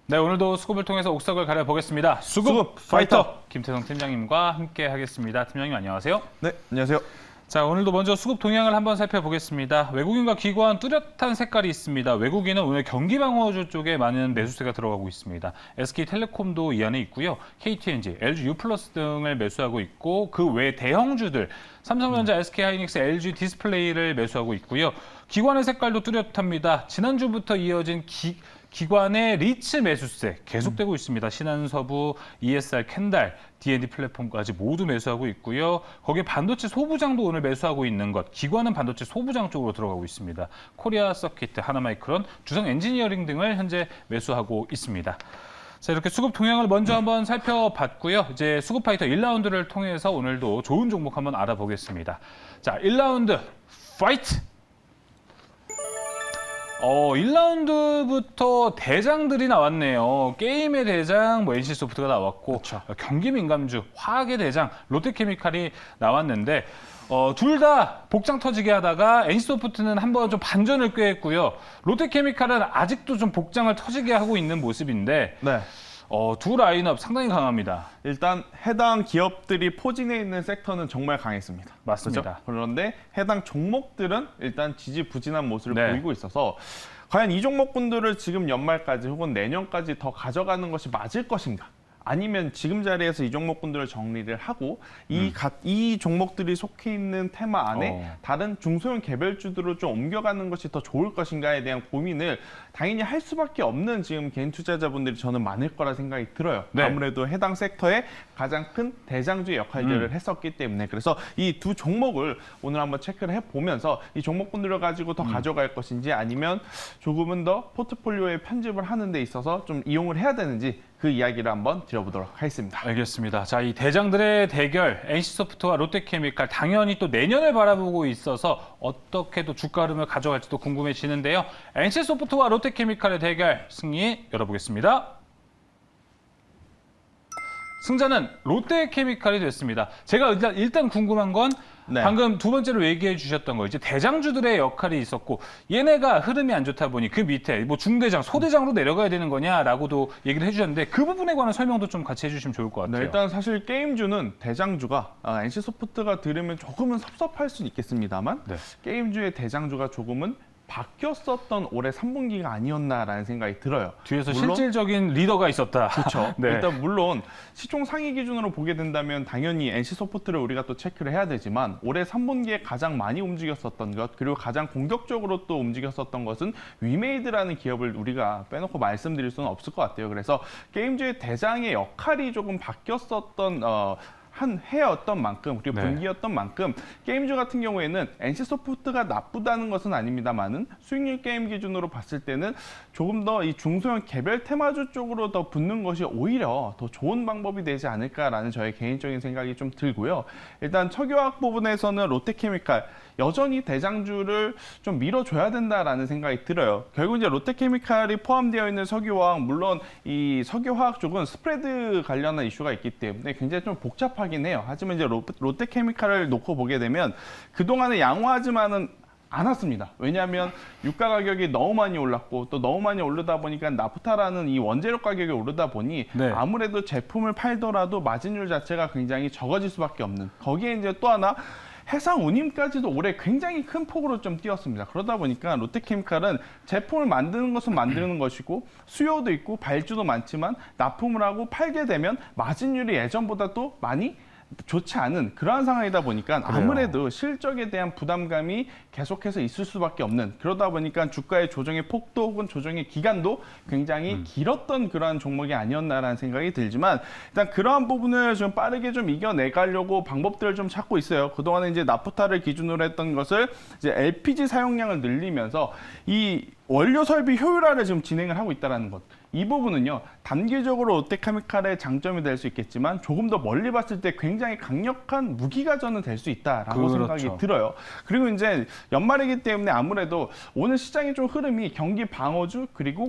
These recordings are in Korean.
네, 오늘도 수급을 통해서 옥석을 가려보겠습니다. 수급 파이터 김태성 팀장님과 함께 하겠습니다. 팀장님 안녕하세요. 네, 안녕하세요. 자, 오늘도 먼저 수급 동향을 한번 살펴보겠습니다. 외국인과 기관 뚜렷한 색깔이 있습니다. 외국인은 오늘 경기방어주 쪽에 많은 매수세가 들어가고 있습니다. SK텔레콤도 이 안에 있고요. KTNG, LG U+ 등을 매수하고 있고 그 외 대형주들 삼성전자, SK하이닉스, LG 디스플레이를 매수하고 있고요. 기관의 색깔도 뚜렷합니다. 지난주부터 이어진 기관의 리츠 매수세 계속되고 있습니다. 신한서부, ESR, 캔달, D&D 플랫폼까지 모두 매수하고 있고요. 거기에 반도체 소부장도 오늘 매수하고 있는 것. 기관은 반도체 소부장 쪽으로 들어가고 있습니다. 코리아 서킷, 하나마이크론, 주성 엔지니어링 등을 현재 매수하고 있습니다. 자, 이렇게 수급 동향을 먼저 한번 살펴봤고요. 이제 수급 파이터 1라운드를 통해서 오늘도 좋은 종목 한번 알아보겠습니다. 자, 1라운드 파이트! 1라운드부터 대장들이 나왔네요. 게임의 대장, NC소프트가 나왔고, 그렇죠. 경기 민감주, 화학의 대장, 롯데케미칼이 나왔는데, 둘 다 복장 터지게 하다가 NC소프트는 한번 좀 반전을 꾀했고요. 롯데케미칼은 아직도 좀 복장을 터지게 하고 있는 모습인데, 네. 두 라인업 상당히 강합니다. 일단 해당 기업들이 포진해 있는 섹터는 정말 강했습니다. 맞습니다. 그렇죠? 그런데 해당 종목들은 일단 지지부진한 모습을 네. 보이고 있어서 과연 이 종목군들을 지금 연말까지 혹은 내년까지 더 가져가는 것이 맞을 것인가? 아니면 지금 자리에서 이 종목군들을 정리를 하고 이 종목들이 속해 있는 테마 안에 다른 중소형 개별주들로 좀 옮겨가는 것이 더 좋을 것인가에 대한 고민을 당연히 할 수밖에 없는 지금 개인 투자자분들이 저는 많을 거라 생각이 들어요. 네. 아무래도 해당 섹터의 가장 큰 대장주의 역할들을 했었기 때문에 그래서 이 두 종목을 오늘 한번 체크를 해보면서 이 종목군들을 가지고 더 가져갈 것인지 아니면 조금은 더 포트폴리오에 편집을 하는 데 있어서 좀 이용을 해야 되는지 그 이야기를 한번 드려보도록 하겠습니다. 알겠습니다. 자, 이 대장들의 대결, NC소프트와 롯데케미칼 당연히 또 내년을 바라보고 있어서 어떻게 또 주가 흐름을 가져갈지도 궁금해지는데요. NC소프트와 롯데케미칼의 대결 승리 열어보겠습니다. 승자는 롯데케미칼이 됐습니다. 제가 일단 궁금한 건 네. 방금 두 번째로 얘기해 주셨던 거 이제 대장주들의 역할이 있었고 얘네가 흐름이 안 좋다 보니 그 밑에 뭐 중대장, 소대장으로 내려가야 되는 거냐라고도 얘기를 해주셨는데 그 부분에 관한 설명도 좀 같이 해주시면 좋을 것 같아요. 네, 일단 사실 게임주는 대장주가 NC소프트가 들으면 조금은 섭섭할 수는 있겠습니다만 네. 게임주의 대장주가 조금은 바뀌었었던 올해 3분기가 아니었나라는 생각이 들어요. 뒤에서 물론 실질적인 리더가 있었다. 그렇죠. 네. 일단 물론 시총 상위 기준으로 보게 된다면 당연히 NC소프트를 우리가 또 체크를 해야 되지만 올해 3분기에 가장 많이 움직였었던 것 그리고 가장 공격적으로 또 움직였었던 것은 위메이드라는 기업을 우리가 빼놓고 말씀드릴 수는 없을 것 같아요. 그래서 게임주의 대장의 역할이 조금 바뀌었었던 한 해였던 만큼 그리고 네. 분기였던 만큼 게임주 같은 경우에는 NC소프트가 나쁘다는 것은 아닙니다만은 수익률 게임 기준으로 봤을 때는 조금 더 이 중소형 개별 테마주 쪽으로 더 붙는 것이 오히려 더 좋은 방법이 되지 않을까라는 저의 개인적인 생각이 좀 들고요. 일단 석유화학 부분에서는 롯데케미칼 여전히 대장주를 좀 밀어줘야 된다라는 생각이 들어요. 결국 이제 롯데케미칼이 포함되어 있는 석유화학 물론 이 석유화학 쪽은 스프레드 관련한 이슈가 있기 때문에 굉장히 좀 복잡하긴 해요. 하지만 이제 롯데케미칼을 놓고 보게 되면 그동안에 양호하지만은 않았습니다. 왜냐하면 유가 가격이 너무 많이 올랐고 또 너무 많이 오르다 보니까 나프타라는 이 원재료 가격이 오르다 보니 네. 아무래도 제품을 팔더라도 마진율 자체가 굉장히 적어질 수밖에 없는 거기에 이제 또 하나 해상 운임까지도 올해 굉장히 큰 폭으로 좀 뛰었습니다. 그러다 보니까 롯데케미칼은 제품을 만드는 것은 만드는 것이고 수요도 있고 발주도 많지만 납품을 하고 팔게 되면 마진율이 예전보다 또 많이 좋지 않은 그러한 상황이다 보니까 아무래도 실적에 대한 부담감이 계속해서 있을 수밖에 없는 그러다 보니까 주가의 조정의 폭도 혹은 조정의 기간도 굉장히 길었던 그러한 종목이 아니었나라는 생각이 들지만 일단 그러한 부분을 좀 빠르게 좀 이겨내가려고 방법들을 좀 찾고 있어요. 그동안에 이제 나프타를 기준으로 했던 것을 이제 LPG 사용량을 늘리면서 이 원료 설비 효율화를 지금 진행을 하고 있다는 것. 이 부분은요, 단기적으로 롯데케미칼의 장점이 될 수 있겠지만 조금 더 멀리 봤을 때 굉장히 강력한 무기가 저는 될 수 있다라고 그렇죠. 생각이 들어요. 그리고 이제 연말이기 때문에 아무래도 오늘 시장의 좀 흐름이 경기 방어주 그리고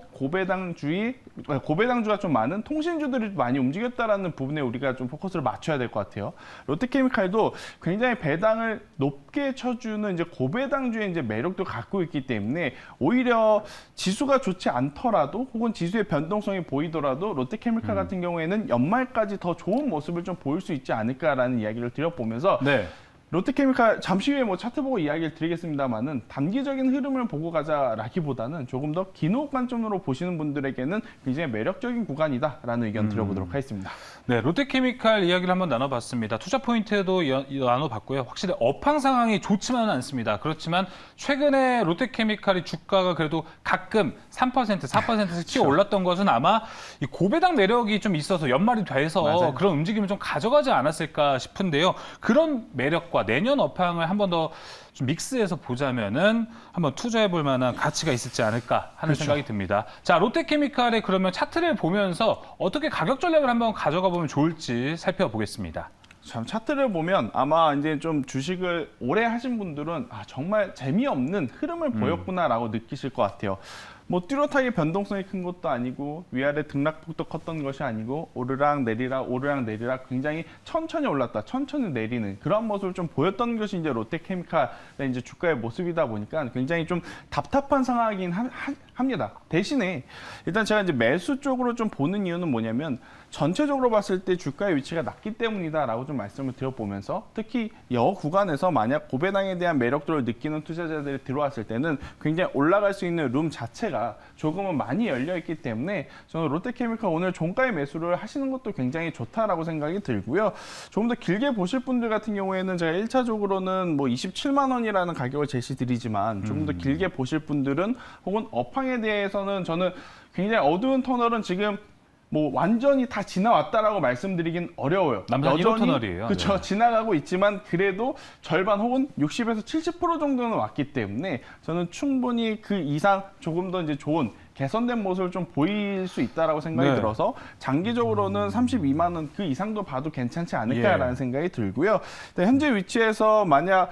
고배당주가 좀 많은 통신주들이 많이 움직였다라는 부분에 우리가 좀 포커스를 맞춰야 될 것 같아요. 롯데케미칼도 굉장히 배당을 높게 쳐주는 이제 고배당주의 이제 매력도 갖고 있기 때문에 오히려 오히려 지수가 좋지 않더라도 혹은 지수의 변동성이 보이더라도 롯데케미칼 같은 경우에는 연말까지 더 좋은 모습을 좀 보일 수 있지 않을까라는 이야기를 드려보면서 네. 롯데케미칼 잠시 후에 뭐 차트 보고 이야기를 드리겠습니다만은 단기적인 흐름을 보고 가자라기보다는 조금 더 긴 호흡 관점으로 보시는 분들에게는 굉장히 매력적인 구간이다라는 의견 드려보도록 하겠습니다. 네, 롯데케미칼 이야기를 한번 나눠봤습니다. 투자 포인트도 나눠봤고요. 확실히 업황 상황이 좋지만은 않습니다. 그렇지만 최근에 롯데케미칼이 주가가 그래도 가끔 3%, 4%씩 치어 올랐던 것은 아마 이 고배당 매력이 좀 있어서 연말이 돼서 맞아요. 그런 움직임을 좀 가져가지 않았을까 싶은데요. 그런 매력과 내년 업황을 한 번 더 좀 믹스해서 보자면은 한번 투자해 볼 만한 가치가 있을지 않을까 하는 그렇죠. 생각이 듭니다. 자, 롯데케미칼의 그러면 차트를 보면서 어떻게 가격 전략을 한번 가져가 보면 좋을지 살펴보겠습니다. 참 차트를 보면 아마 이제 좀 주식을 오래 하신 분들은 정말 재미없는 흐름을 보였구나라고 느끼실 것 같아요. 뭐 뚜렷하게 변동성이 큰 것도 아니고 위아래 등락폭도 컸던 것이 아니고 오르락 내리락 굉장히 천천히 올랐다 천천히 내리는 그런 모습을 좀 보였던 것이 이제 롯데케미칼의 이제 주가의 모습이다 보니까 굉장히 좀 답답한 상황이긴 합니다. 대신에 일단 제가 이제 매수 쪽으로 좀 보는 이유는 뭐냐면 전체적으로 봤을 때 주가의 위치가 낮기 때문이다라고 좀 말씀을 드려보면서 특히 여 구간에서 만약 고배당에 대한 매력도를 느끼는 투자자들이 들어왔을 때는 굉장히 올라갈 수 있는 룸 자체가 조금은 많이 열려 있기 때문에 저는 롯데케미칼 오늘 종가의 매수를 하시는 것도 굉장히 좋다라고 생각이 들고요. 조금 더 길게 보실 분들 같은 경우에는 제가 1차적으로는 뭐 27만 원이라는 가격을 제시드리지만 조금 더 길게 보실 분들은 혹은 업황에 대해서는 저는 굉장히 어두운 터널은 지금 뭐 완전히 다 지나왔다라고 말씀드리긴 어려워요. 남산 1호 터널이에요. 그렇죠. 네. 지나가고 있지만 그래도 절반 혹은 60에서 70% 정도는 왔기 때문에 저는 충분히 그 이상 조금 더 이제 좋은 개선된 모습을 좀 보일 수 있다라고 생각이 네. 들어서 장기적으로는 32만 원 그 이상도 봐도 괜찮지 않을까라는 예. 생각이 들고요. 근데 현재 위치에서 만약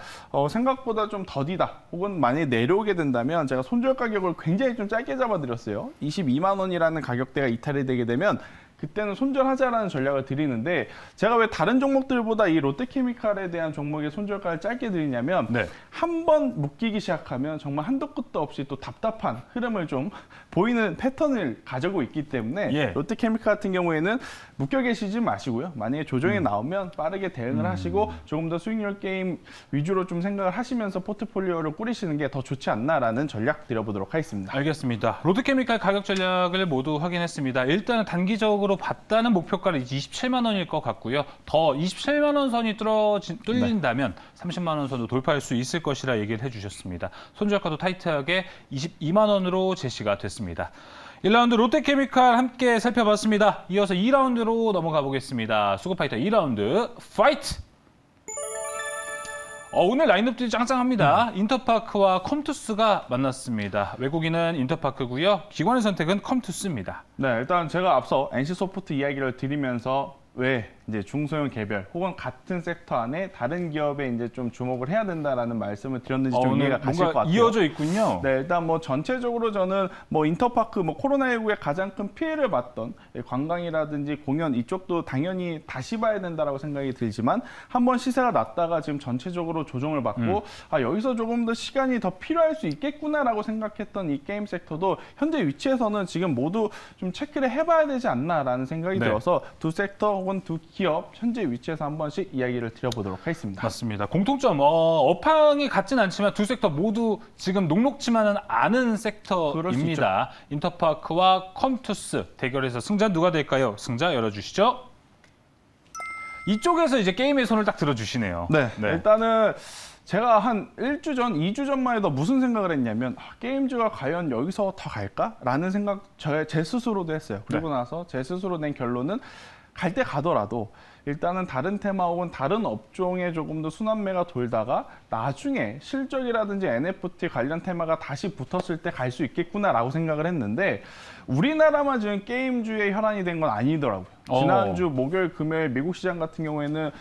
생각보다 좀 더디다 혹은 많이 내려오게 된다면 제가 손절 가격을 굉장히 좀 짧게 잡아드렸어요. 22만 원이라는 가격대가 이탈이 되게 되면 그때는 손절하자라는 전략을 드리는데 제가 왜 다른 종목들보다 이 롯데케미칼에 대한 종목의 손절가를 짧게 드리냐면 네. 한 번 묶이기 시작하면 정말 한도 끝도 없이 또 답답한 흐름을 좀 보이는 패턴을 가지고 있기 때문에 예. 롯데케미칼 같은 경우에는 묶여 계시지 마시고요. 만약에 조정이 나오면 빠르게 대응을 하시고 조금 더 수익률 게임 위주로 좀 생각을 하시면서 포트폴리오를 꾸리시는 게 더 좋지 않나라는 전략 드려보도록 하겠습니다. 알겠습니다. 롯데케미칼 가격 전략을 모두 확인했습니다. 일단은 단기적으로 봤다는 목표가는 27만 원일 것 같고요. 더 27만 원 선이 뚫린다면 30만 원 선도 돌파할 수 있을 것이라 얘기를 해주셨습니다. 손절가도 타이트하게 22만 원으로 제시가 됐습니다. 1라운드 롯데케미칼 함께 살펴봤습니다. 이어서 2라운드로 넘어가 보겠습니다. 수급파이터 2라운드 파이트! 오늘 라인업들이 짱짱합니다. 인터파크와 컴투스가 만났습니다. 외국인은 인터파크고요. 기관의 선택은 컴투스입니다. 네, 일단 제가 앞서 NC소프트 이야기를 드리면서 왜 이제 중소형 개별 혹은 같은 섹터 안에 다른 기업에 이제 좀 주목을 해야 된다라는 말씀을 드렸는지 좀 이해가 가실 것 뭔가 같아요. 이어져 있군요. 네, 일단 뭐 전체적으로 저는 뭐 인터파크 뭐 코로나19에 가장 큰 피해를 봤던 관광이라든지 공연 이쪽도 당연히 다시 봐야 된다라고 생각이 들지만 한번 시세가 났다가 지금 전체적으로 조정을 받고 여기서 조금 더 시간이 더 필요할 수 있겠구나라고 생각했던 이 게임 섹터도 현재 위치에서는 지금 모두 좀 체크를 해봐야 되지 않나라는 생각이 네. 들어서 두 섹터 혹은 두 기업 현재 위치에서 한 번씩 이야기를 드려보도록 하겠습니다. 맞습니다. 공통점, 업황이 같진 않지만 두 섹터 모두 지금 녹록지만은 않은 섹터입니다. 인터파크와 컴투스 대결에서 승자 누가 될까요? 승자 열어주시죠. 이쪽에서 이제 게임의 손을 딱 들어주시네요. 네. 일단은 제가 한 1주 전, 2주 전만 해도 무슨 생각을 했냐면 게임즈가 과연 여기서 더 갈까? 라는 생각 제 스스로도 했어요. 그리고 나서 제 스스로 낸 결론은 갈 때 가더라도 일단은 다른 테마 혹은 다른 업종에 조금 더 순환매가 돌다가 나중에 실적이라든지 NFT 관련 테마가 다시 붙었을 때 갈 수 있겠구나라고 생각을 했는데 우리나라만 지금 게임주의 혈안이 된 건 아니더라고요. 지난주 목요일, 금요일 미국 시장 같은 경우에는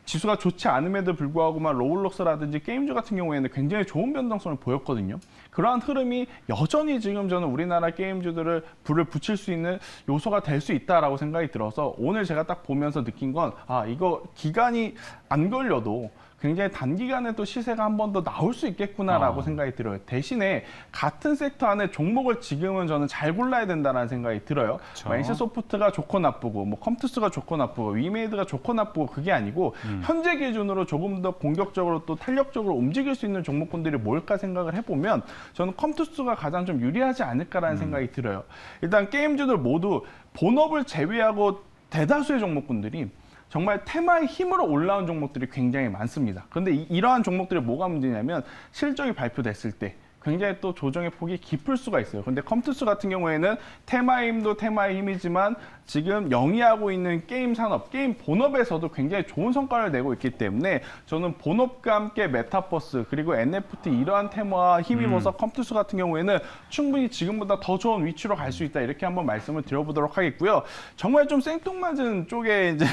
지수가 좋지 않음에도 불구하고만 로블록스라든지 게임즈 같은 경우에는 굉장히 좋은 변동성을 보였거든요. 그러한 흐름이 여전히 지금 저는 우리나라 게임즈들을 불을 붙일 수 있는 요소가 될 수 있다라고 생각이 들어서 오늘 제가 딱 보면서 느낀 건 이거 기간이 안 걸려도 굉장히 단기간에 또 시세가 한 번 더 나올 수 있겠구나라고 생각이 들어요. 대신에 같은 섹터 안에 종목을 지금은 저는 잘 골라야 된다는 생각이 들어요. 그쵸. 뭐 NC소프트가 좋고 나쁘고 뭐 컴투스가 좋고 나쁘고 위메이드가 좋고 나쁘고 그게 아니고 현재 기준으로 조금 더 공격적으로 또 탄력적으로 움직일 수 있는 종목군들이 뭘까 생각을 해보면 저는 컴투스가 가장 좀 유리하지 않을까라는 생각이 들어요. 일단 게임주들 모두 본업을 제외하고 대다수의 종목군들이 정말 테마의 힘으로 올라온 종목들이 굉장히 많습니다. 그런데 이러한 종목들이 뭐가 문제냐면 실적이 발표됐을 때 굉장히 또 조정의 폭이 깊을 수가 있어요. 근데 컴투스 같은 경우에는 테마의 힘도 테마의 힘이지만 지금 영위하고 있는 게임 산업, 게임 본업에서도 굉장히 좋은 성과를 내고 있기 때문에 저는 본업과 함께 메타버스 그리고 NFT 이러한 테마와 힘입어서 컴투스 같은 경우에는 충분히 지금보다 더 좋은 위치로 갈 수 있다 이렇게 한번 말씀을 드려보도록 하겠고요. 정말 좀 생뚱맞은 쪽에 이제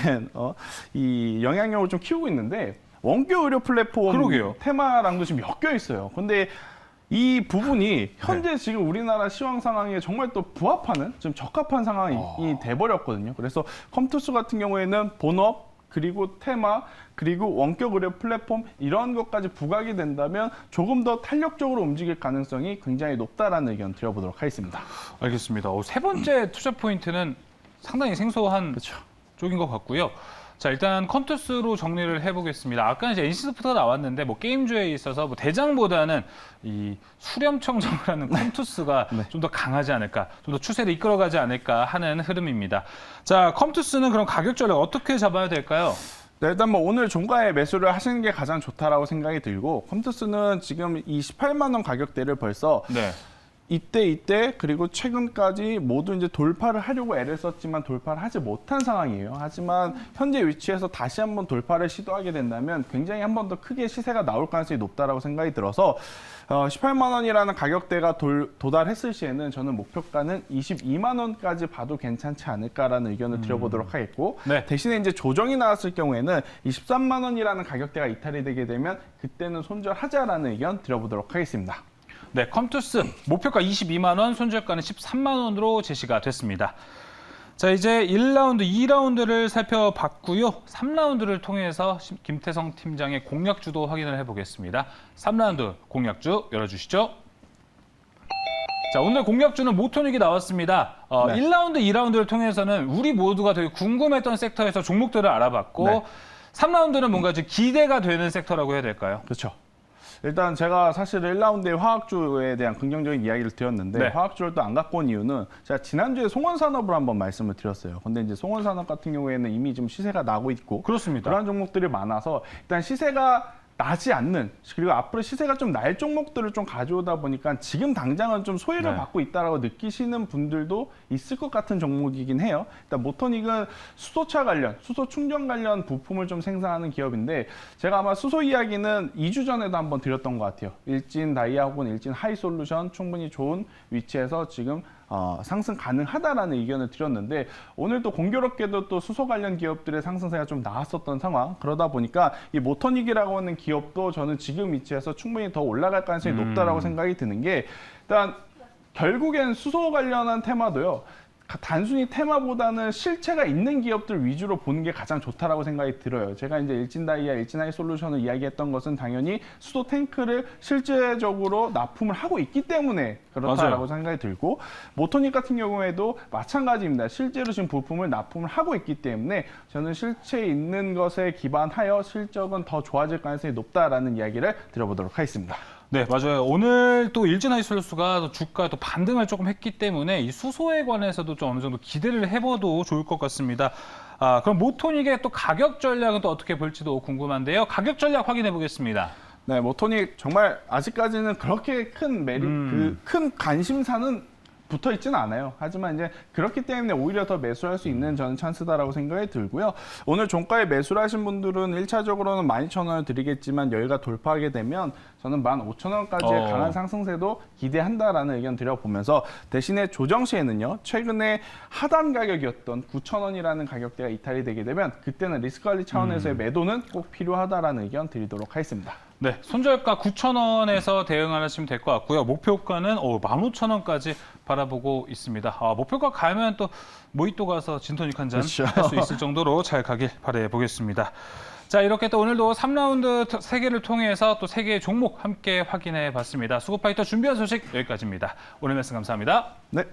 이 영향력을 좀 키우고 있는데 원격 의료 플랫폼 그러게요. 테마랑도 지금 엮여 있어요. 근데 이 부분이 현재 지금 우리나라 시황 상황에 정말 또 부합하는 좀 적합한 상황이 돼버렸거든요. 그래서 컴투스 같은 경우에는 본업 그리고 테마 그리고 원격 의료 플랫폼 이런 것까지 부각이 된다면 조금 더 탄력적으로 움직일 가능성이 굉장히 높다라는 의견 드려보도록 하겠습니다. 알겠습니다. 세 번째 투자 포인트는 상당히 생소한 그렇죠. 쪽인 것 같고요. 자, 일단 컴투스로 정리를 해보겠습니다. 아까 이제 NC소프트가 나왔는데 뭐 게임주에 있어서 뭐 대장보다는 이 수렴청정을 하는 컴투스가 좀 더 강하지 않을까, 좀 더 추세를 이끌어가지 않을까 하는 흐름입니다. 자, 컴투스는 그럼 가격 전략 어떻게 잡아야 될까요? 네, 일단 뭐 오늘 종가에 매수를 하시는 게 가장 좋다라고 생각이 들고 컴투스는 지금 이 18만 원 가격대를 벌써 네. 이때 그리고 최근까지 모두 이제 돌파를 하려고 애를 썼지만 돌파를 하지 못한 상황이에요. 하지만 현재 위치에서 다시 한번 돌파를 시도하게 된다면 굉장히 한 번 더 크게 시세가 나올 가능성이 높다라고 생각이 들어서 18만 원이라는 가격대가 도달했을 시에는 저는 목표가는 22만 원까지 봐도 괜찮지 않을까라는 의견을 드려보도록 하겠고 네. 대신에 이제 조정이 나왔을 경우에는 23만 원이라는 가격대가 이탈이 되게 되면 그때는 손절하자라는 의견 드려보도록 하겠습니다. 네, 컴투스 목표가 22만 원, 손절가는 13만 원으로 제시가 됐습니다. 자, 이제 1라운드, 2라운드를 살펴봤고요. 3라운드를 통해서 김태성 팀장의 공략주도 확인을 해보겠습니다. 3라운드 공략주 열어주시죠. 자, 오늘 공략주는 모토닉이 나왔습니다. 네. 1라운드, 2라운드를 통해서는 우리 모두가 되게 궁금했던 섹터에서 종목들을 알아봤고 네. 3라운드는 뭔가 좀 기대가 되는 섹터라고 해야 될까요? 그렇죠. 일단 제가 사실 1라운드에 화학주에 대한 긍정적인 이야기를 드렸는데 네. 화학주를 또 안 갖고 온 이유는 제가 지난주에 송원산업을 한번 말씀을 드렸어요. 근데 이제 송원산업 같은 경우에는 이미 좀 시세가 나고 있고 그렇습니다. 그런 종목들이 많아서 일단 시세가 나지 않는 그리고 앞으로 시세가 좀 날 종목들을 좀 가져오다 보니까 지금 당장은 좀 소외를 네. 받고 있다라고 느끼시는 분들도 있을 것 같은 종목이긴 해요. 일단 모토닉은 수소차 관련, 수소 충전 관련 부품을 좀 생산하는 기업인데 제가 아마 수소 이야기는 2주 전에도 한번 드렸던 것 같아요. 일진 다이아 혹은 일진 하이솔루션 충분히 좋은 위치에서 지금 상승 가능하다라는 의견을 드렸는데 오늘 또 공교롭게도 또 수소 관련 기업들의 상승세가 좀 나왔었던 상황 그러다 보니까 이 모토닉이라고 하는 기업도 저는 지금 위치에서 충분히 더 올라갈 가능성이 높다라고 생각이 드는 게 일단 결국엔 수소 관련한 테마도요. 단순히 테마보다는 실체가 있는 기업들 위주로 보는 게 가장 좋다라고 생각이 들어요. 제가 이제 일진다이아, 일진하이솔루션을 이야기했던 것은 당연히 수소 탱크를 실제적으로 납품을 하고 있기 때문에 그렇다라고 생각이 들고 모토닉 같은 경우에도 마찬가지입니다. 실제로 지금 부품을 납품을 하고 있기 때문에 저는 실체 있는 것에 기반하여 실적은 더 좋아질 가능성이 높다라는 이야기를 드려보도록 하겠습니다. 네, 맞아요. 오늘 또 일진하이솔루스가 주가 또 반등을 조금 했기 때문에 이 수소에 관해서도 좀 어느 정도 기대를 해봐도 좋을 것 같습니다. 그럼 모토닉의 또 가격 전략은 또 어떻게 볼지도 궁금한데요. 가격 전략 확인해 보겠습니다. 네, 모토닉 정말 아직까지는 그렇게 큰 매력, 큰 관심사는 붙어 있지는 않아요. 하지만 이제 그렇기 때문에 오히려 더 매수할 수 있는 저는 찬스다라고 생각이 들고요. 오늘 종가에 매수를 하신 분들은 1차적으로는 12,000원을 드리겠지만 여기가 돌파하게 되면 저는 15,000원까지의 강한 상승세도 기대한다라는 의견 드려보면서 대신에 조정 시에는요. 최근에 하단 가격이었던 9,000원이라는 가격대가 이탈이 되게 되면 그때는 리스크 관리 차원에서의 매도는 꼭 필요하다라는 의견 드리도록 하겠습니다. 네, 손절가 9,000원에서 대응하시면 될 것 같고요. 목표가는 15,000원까지 바라보고 있습니다. 목표가 가면 또 모히또 가서 진토닉 한 잔 할 수 있을 정도로 잘 가길 바라보겠습니다. 자, 이렇게 또 오늘도 3라운드 3개를 통해서 또 3개의 종목 함께 확인해 봤습니다. 수급파이터 준비한 소식 여기까지입니다. 오늘 말씀 감사합니다. 네.